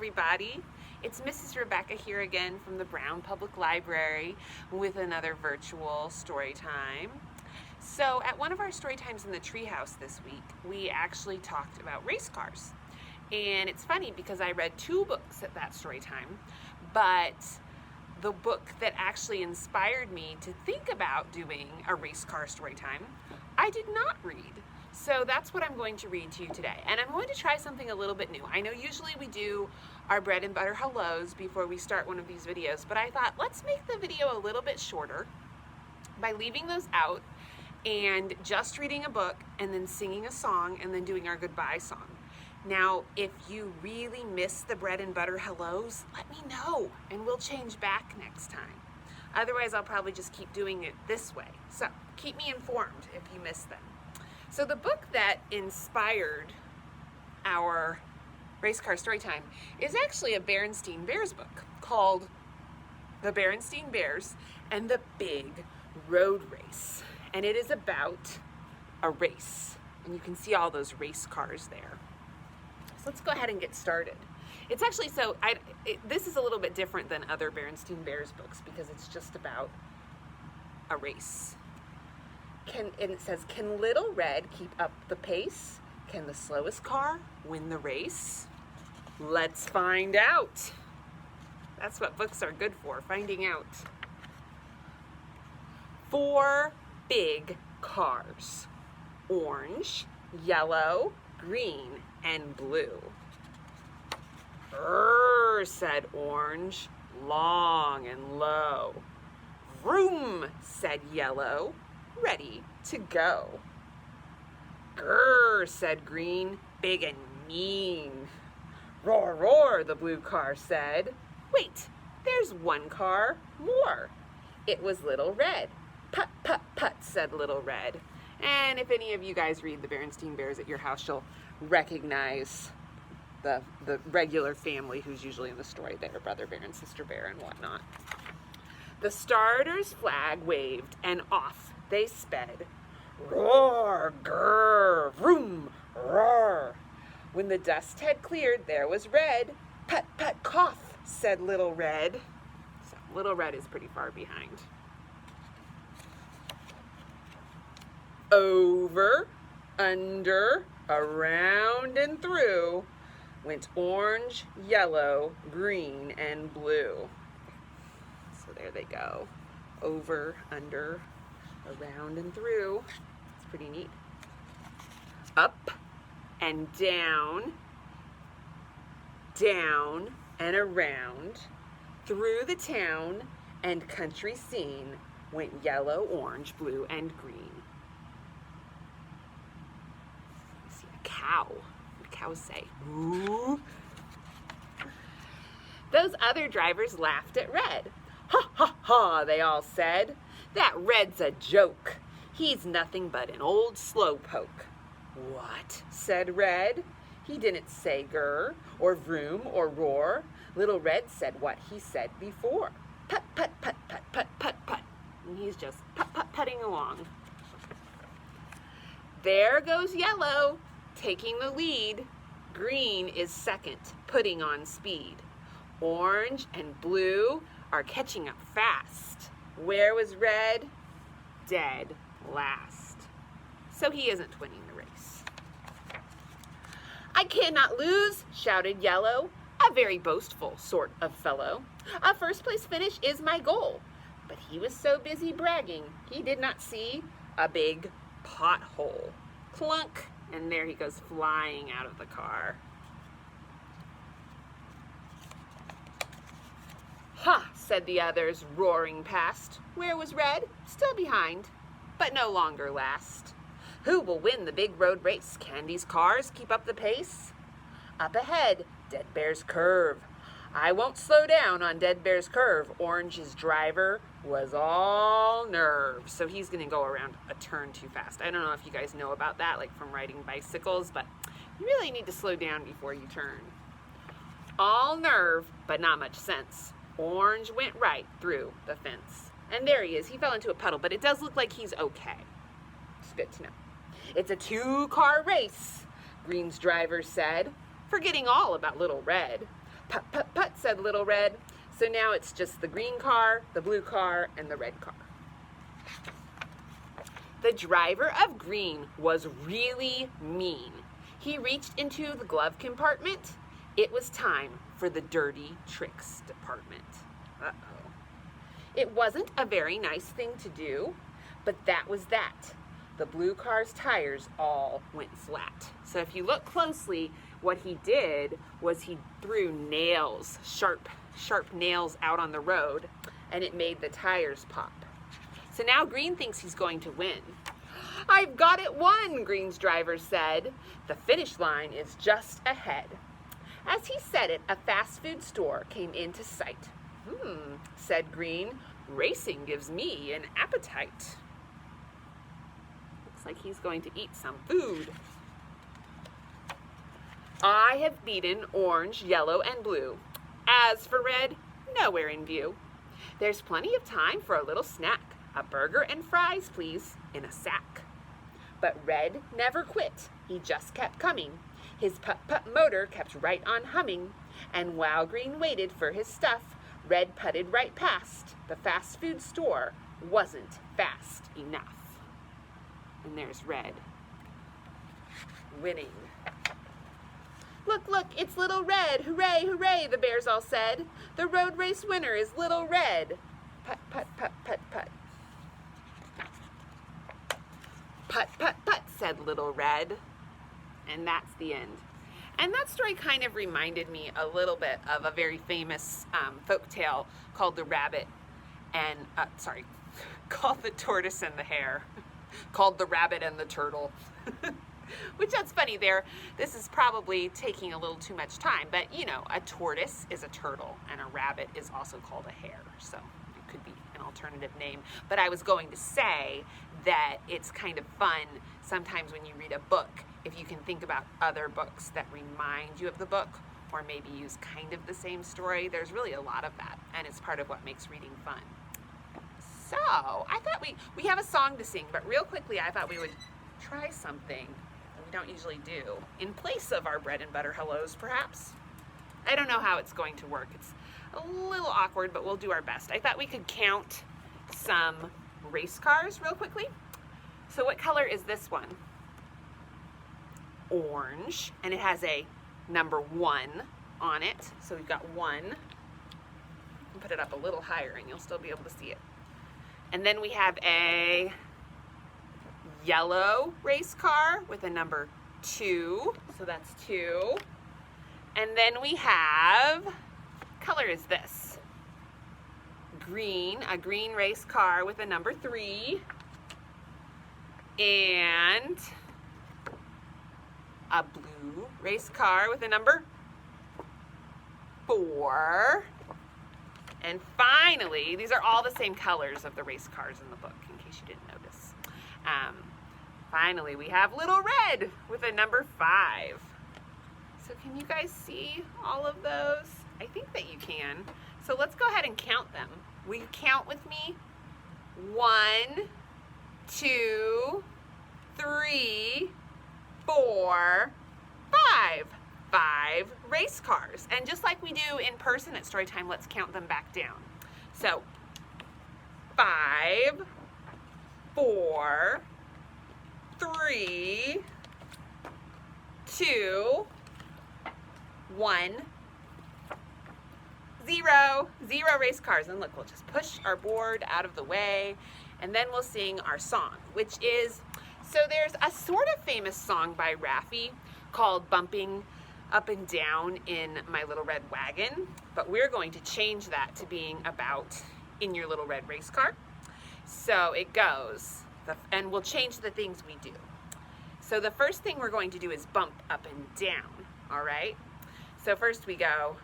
everybody. It's Mrs. Rebecca here again from the Brown Public Library with another virtual story time. So at one of our story times in the treehouse this week, we actually talked about race cars. And it's funny because I read two books at that story time, but the book that actually inspired me to think about doing a race car story time, I did not read. So that's what I'm going to read to you today. And I'm going to try something a little bit new. I know usually we do our bread and butter hellos before we start one of these videos, but I thought let's make the video a little bit shorter by leaving those out and just reading a book and then singing a song and then doing our goodbye song. Now, if you really miss the bread and butter hellos, let me know and we'll change back next time. Otherwise, I'll probably just keep doing it this way. So keep me informed if you miss them. So the book that inspired our race car story time is actually a Berenstain Bears book called The Berenstain Bears and the Big Road Race. And it is about a race. And you can see all those race cars there. So let's go ahead and get started. It's actually this is a little bit different than other Berenstain Bears books because it's just about a race. And it says, can Little Red keep up the pace? Can the slowest car win the race? Let's find out. That's what books are good for, finding out. 4 big cars. Orange, yellow, green, and blue. Brrr, said Orange, long and low. Vroom, said Yellow, ready to go. Grrr, said Green, big and mean. Roar, roar, the blue car said. Wait, there's one car more. It was Little Red. Put, put, put, said Little Red. And if any of you guys read the Berenstain Bears at your house, you'll recognize the regular family who's usually in the story there, Brother Bear and Sister Bear and whatnot. The starter's flag waved and off they sped. Roar, grrr, vroom, roar. When the dust had cleared, there was Red. Put, put, cough, said Little Red. So Little Red is pretty far behind. Over, under, around, and through went orange, yellow, green, and blue. So there they go. Over, under, around, and through. It's pretty neat. Up and down, down and around, through the town and country scene went yellow, orange, blue, and green. I see a cow. What do cows say? Moo. Those other drivers laughed at Red. Ha, ha, ha, they all said. That Red's a joke. He's nothing but an old slowpoke. What? Said Red. He didn't say grr, or vroom, or roar. Little Red said what he said before. Put, put, put, put, put, put, put. And he's just putting along. There goes Yellow, taking the lead. Green is second, putting on speed. Orange and Blue are catching up fast. Where was Red? Dead last. So he isn't winning the race. I cannot lose, shouted Yellow, a very boastful sort of fellow. A first place finish is my goal. But he was so busy bragging, he did not see a big pothole. Clunk, and there he goes flying out of the car. Ha, said the others, roaring past. Where was Red? Still behind, but no longer last. Who will win the big road race? Can these cars keep up the pace? Up ahead, Dead Bear's Curve. I won't slow down on Dead Bear's Curve. Orange's driver was all nerve. So he's going to go around a turn too fast. I don't know if you guys know about that, like from riding bicycles, but you really need to slow down before you turn. All nerve, but not much sense. Orange went right through the fence. And there he is. He fell into a puddle, but it does look like he's okay. It's good to know. It's a 2-car race, Green's driver said, forgetting all about Little Red. Put, put, put, said Little Red. So now it's just the green car, the blue car, and the red car. The driver of green was really mean. He reached into the glove compartment. It was time for the dirty tricks department. Uh-oh. It wasn't a very nice thing to do, but that was that. The blue car's tires all went flat. So if you look closely, what he did was he threw nails, sharp nails out on the road, and it made the tires pop. So now Green thinks he's going to win. I've got it won, Green's driver said. The finish line is just ahead. As he said it, a fast food store came into sight. Said Green, racing gives me an appetite. Looks like he's going to eat some food. I have beaten orange, yellow, and blue. As for red, nowhere in view. There's plenty of time for a little snack. A burger and fries, please, in a sack. But red never quit. He just kept coming. His putt-putt motor kept right on humming. And while Green waited for his stuff, red putted right past. The fast food store wasn't fast enough. And there's red winning. Look, look, it's Little Red. Hooray, hooray, the bears all said. The road race winner is Little Red. Putt, putt, putt, putt, putt. Putt, putt, putt, said Little Red. And that's the end. And that story kind of reminded me a little bit of a very famous folk tale called The Rabbit and, called The Tortoise and the Hare. Called The Rabbit and the Turtle. Which, that's funny there. This is probably taking a little too much time, but you know, a tortoise is a turtle and a rabbit is also called a hare. So it could be an alternative name. But I was going to say that it's kind of fun sometimes when you read a book, if you can think about other books that remind you of the book or maybe use kind of the same story. There's really a lot of that, and it's part of what makes reading fun. So I thought we have a song to sing, but real quickly I thought we would try something that we don't usually do in place of our bread and butter hellos, perhaps. I don't know how it's going to work. It's a little awkward, but we'll do our best. I thought we could count some race cars real quickly. So what color is this one? Orange, and it has a number 1 on it. So we've got 1. You can put it up a little higher and you'll still be able to see it. And then we have a yellow race car with a number 2. So that's 2. And then we have, color is this? Green, a green race car with a number 3. And a blue race car with a number 4. And finally, these are all the same colors of the race cars in the book, in case you didn't notice. Finally, we have Little Red with a number 5. So can you guys see all of those? I think that you can. So let's go ahead and count them. Will you count with me? 1, 2, 3, 4, 5. 5 race cars. And just like we do in person at Storytime, let's count them back down. So 5, 4, 3, 2, 1, 0. 0 race cars. And look, we'll just push our board out of the way and then we'll sing our song, which is, so there's a sort of famous song by Raffi called Bumping Up and Down in My Little Red Wagon, but we're going to change that to being about In Your Little Red Race Car. So it goes, and we'll change the things we do. So the first thing we're going to do is bump up and down, all right? So first we go,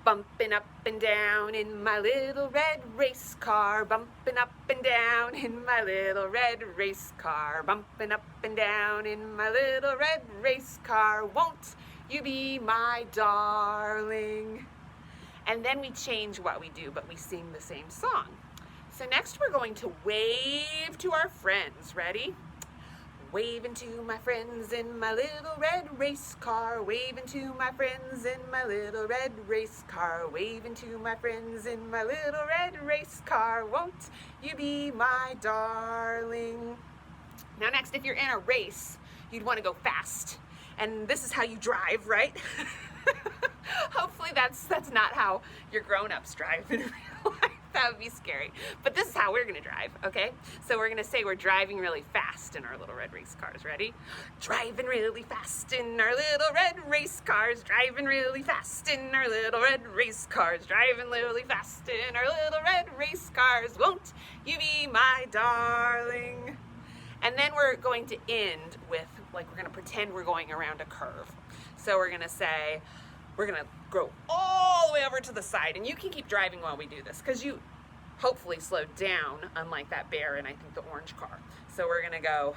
bumping up and down in my little red race car, bumping up and down in my little red race car, bumping up and down in my little red race car, won't you be my darling? And then we change what we do, but we sing the same song. So next we're going to wave to our friends. Ready? Waving to my friends in my little red race car. Waving to my friends in my little red race car. Waving to my friends in my little red race car. Won't you be my darling? Now next, if you're in a race, you'd want to go fast. And this is how you drive, right? Hopefully that's not how your grown-ups drive in real life. That would be scary. But this is how we're gonna drive, okay? So we're gonna say we're driving really fast in our little red race cars. Ready? Driving really fast in our little red race cars. Driving really fast in our little red race cars. Driving really fast in our little red race cars. Won't you be my darling? And then we're going to end with, like, we're gonna pretend we're going around a curve. So we're gonna say, we're gonna go all the way over to the side, and you can keep driving while we do this, because you hopefully slowed down, unlike that bear in, I think, the orange car. So we're gonna go,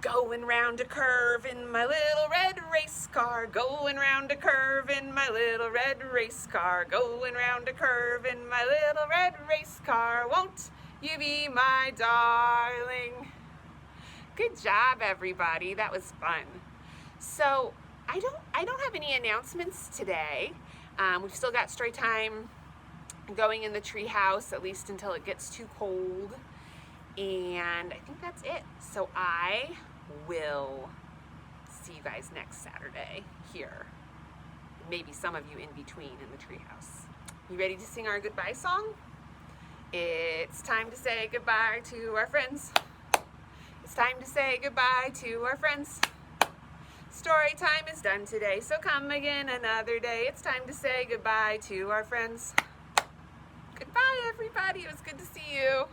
going round a curve in my little red race car, going round a curve in my little red race car, going round a curve in my little red race car. Won't you be my darling? Good job, everybody. That was fun. So I don't have any announcements today. We've still got story time going in the treehouse, at least until it gets too cold. And I think that's it. So I will see you guys next Saturday here. Maybe some of you in between in the treehouse. You ready to sing our goodbye song? It's time to say goodbye to our friends. It's time to say goodbye to our friends. Story time is done today, so come again another day. It's time to say goodbye to our friends. Goodbye, everybody. It was good to see you.